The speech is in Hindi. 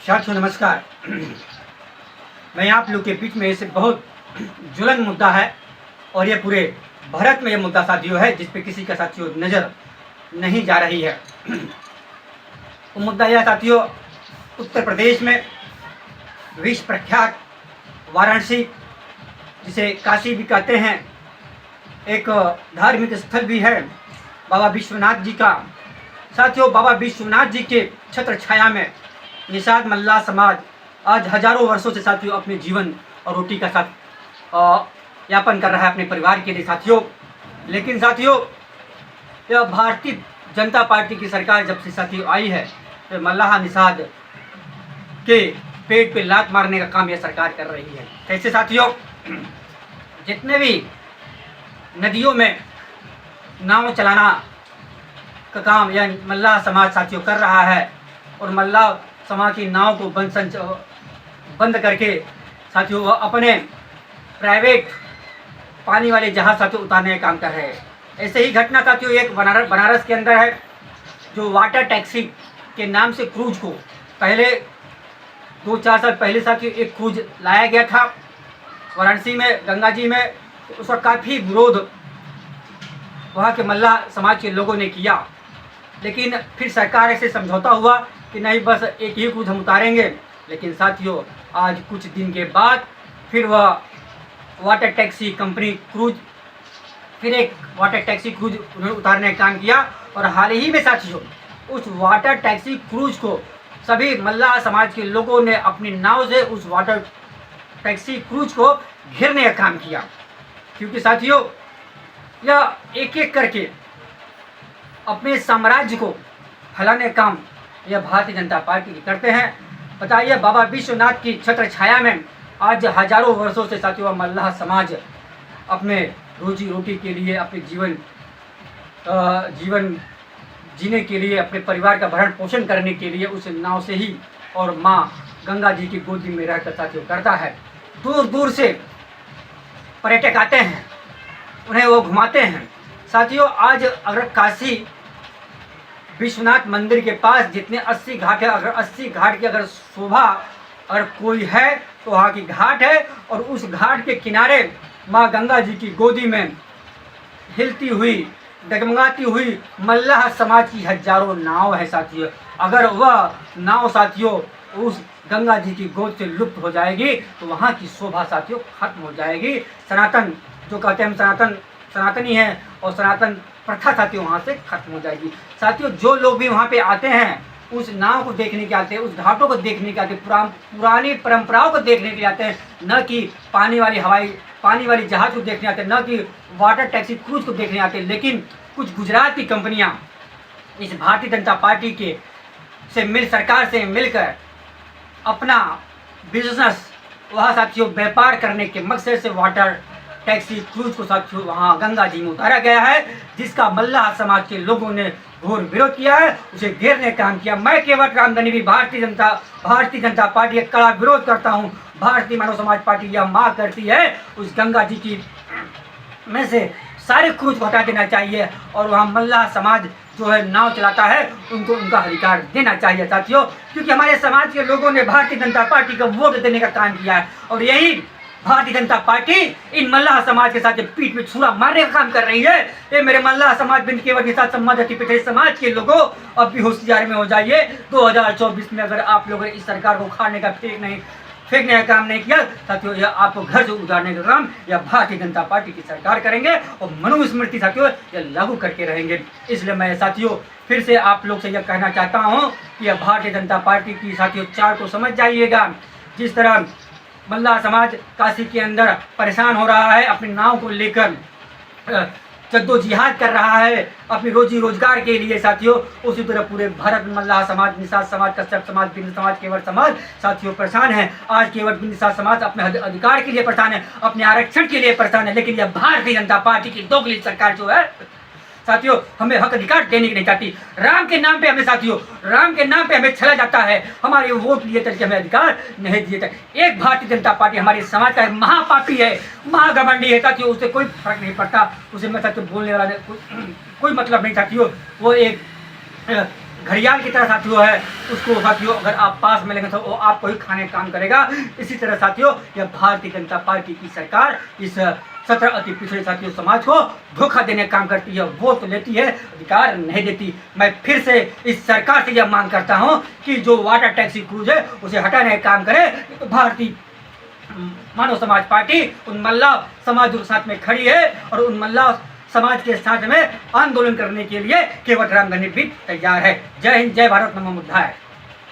साथियों नमस्कार। मैं आप लोग के बीच में ऐसे बहुत ज्वलन मुद्दा है और ये पूरे भारत में ये मुद्दा साथियों है जिस पे किसी का साथियों नज़र नहीं जा रही है। वो मुद्दा यह साथियों, उत्तर प्रदेश में विश्व प्रख्यात वाराणसी, जिसे काशी भी कहते हैं, एक धार्मिक स्थल भी है बाबा विश्वनाथ जी का। साथियों, बाबा विश्वनाथ जी के छत्र छाया में निषाद मल्लाह समाज आज हजारों वर्षों से साथियों अपने जीवन और रोटी का साथ यापन कर रहा है अपने परिवार के लिए साथियों। लेकिन साथियों, यह भारतीय जनता पार्टी की सरकार जब से साथियों आई है तो मल्लाह निषाद के पेट पे लात मारने का काम यह सरकार कर रही है। कैसे साथियों, जितने भी नदियों में नाव चलाना का काम यह मल्लाह समाज साथियों कर रहा है और मल्लाह समाज की नाव को बंद करके साथियों वह अपने प्राइवेट पानी वाले जहाज साथियों उतारने का काम कर रहे हैं। ऐसे ही घटना साथियों एक बनारस के अंदर है, जो वाटर टैक्सी के नाम से क्रूज को पहले 2-4 साल पहले साथियों एक क्रूज लाया गया था वाराणसी में, गंगा जी में। उसका काफ़ी विरोध वहाँ के मल्लाह समाज के लोगों ने किया, लेकिन फिर सरकार ऐसे समझौता हुआ कि नहीं, बस एक ही क्रूज हम उतारेंगे। लेकिन साथियों आज कुछ दिन के बाद फिर वह वाटर टैक्सी कंपनी क्रूज फिर एक वाटर टैक्सी क्रूज उन्होंने उतारने का काम किया। और हाल ही में साथियों उस वाटर टैक्सी क्रूज को सभी मल्लाह समाज के लोगों ने अपनी नाव से उस वाटर टैक्सी क्रूज को घेरने का काम किया, क्योंकि साथियों यह एक एक करके अपने साम्राज्य को फैलाने का काम यह भारतीय जनता पार्टी की करते हैं। बताइए, बाबा विश्वनाथ की छत्र छाया में आज हजारों वर्षों से साथियों मल्लाह समाज अपने रोजी रोटी के लिए, अपने जीवन जीने के लिए, अपने परिवार का भरण पोषण करने के लिए उस नाव से ही और माँ गंगा जी की गोदी में रहकर साथियों करता है। दूर दूर से पर्यटक आते हैं, उन्हें वो घुमाते हैं। साथियों आज अगर काशी विश्वनाथ मंदिर के पास जितने 80 घाट है, अगर 80 घाट की अगर शोभा अगर कोई है तो वहाँ की घाट है, और उस घाट के किनारे माँ गंगा जी की गोदी में हिलती हुई डगमगाती हुई मल्लाह समाज की हजारों नाव है साथियों। अगर वह नाव साथियों उस गंगा जी की गोद से लुप्त हो जाएगी तो वहाँ की शोभा साथियों खत्म हो जाएगी। सनातन जो कहते हैं हम सनातनी है और सनातन प्रथा साथियों वहाँ से खत्म हो जाएगी। साथियों जो लोग भी वहाँ पे आते हैं उस नाव को देखने के आते हैं, उस घाटों को देखने के आते हैं, पुरानी परंपराओं को देखने के लिए आते हैं, न कि पानी वाली जहाज को देखने आते हैं, न कि वाटर टैक्सी क्रूज को देखने आते हैं। लेकिन कुछ गुजरात की कंपनियां इस भारतीय जनता पार्टी के सरकार से मिलकर अपना बिजनेस वहाँ साथियों व्यापार करने के मकसद से वाटर टैक्सी क्रूज को साथियों वहाँ गंगा जी में उतारा गया है, जिसका मल्लाह समाज के लोगों ने घोर विरोध किया है, उसे घेरने का काम किया। मैं केवट रामधनी भी भारतीय जनता पार्टी का कड़ा विरोध करता हूँ। भारतीय मानव समाज पार्टी यह मांग करती है उस गंगा जी की में से सारे क्रूज को हटा देना चाहिए और वहाँ मल्लाह समाज जो है नाव चलाता है उनको उनका अधिकार देना चाहिए साथियों, क्योंकि हमारे समाज के लोगों ने भारतीय जनता पार्टी को वोट देने का काम किया है और यही भारतीय जनता पार्टी इन मल्लाह समाज के साथ पीठ में छुरा मारने का काम कर रही है। ये मेरे मल्लाह समाज बिन केवट के साथ संबंधित समाज के लोगों अब भी होशियार में हो जाइए। 2024 में अगर आप लोगों ने इस सरकार को उखाड़ने का फेंकने का काम नहीं किया साथियों, यह आपको घर से उतारने का काम यह भारतीय जनता पार्टी की सरकार करेंगे और मनुस्मृति साथियों यह लागू करके रहेंगे। इसलिए मैं साथियों फिर से आप लोग से यह कहना चाहता हूँ कि यह भारतीय जनता पार्टी की साथियों चाल को समझ जाइएगा। जिस तरह मल्लाह समाज काशी के अंदर परेशान हो रहा है, अपनी नाव को लेकर जद्दोजिहाद कर रहा है अपनी रोजी रोजगार के लिए साथियों, उसी तरह पूरे भारत में मल्लाह समाज, निषाद समाज, कश्यप समाज, बिंद समाज, केवट समाज साथियों परेशान है। आज केवट बिंद निषाद समाज अपने अधिकार के लिए परेशान है, अपने आरक्षण के लिए परेशान है, लेकिन यह भारतीय जनता पार्टी की दोगली सरकार जो है साथियों हमें हक अधिकार देने की नहीं चाहती। राम के नाम पे हमें छला जाता है, हमारे वोट लिए तक हमें अधिकार नहीं दिए तक। एक भारतीय जनता पार्टी हमारे समाज का महापापी है, महाघमंडी है साथियों, उससे कोई फर्क नहीं पड़ता, उसे मैं साथियों बोलने वाला कोई मतलब नहीं साथियों। वो एक घड़ियाल की तरह साथियों है, उसको साथियों अगर आप पास में लेंगे तो वो आपको ही खाने का काम करेगा। इसी तरह साथियों यह भारतीय जनता पार्टी की सरकार इस 17 अति पिछड़े साथियों समाज को धोखा देने का काम करती है। वोट तो लेती है, अधिकार नहीं देती। मैं फिर से इस सरकार से यह मांग करता हूं कि जो वाटर टैक्सी क्रूज है उसे हटाने का काम करे। तो भारतीय मानव समाज पार्टी उन मल्ला समाजों के साथ में खड़ी है और उन मल्ला समाज के साथ में आंदोलन करने के लिए केवट राम गणित भी तैयार है। जय हिंद, जय भारत, नमो बुद्धाय।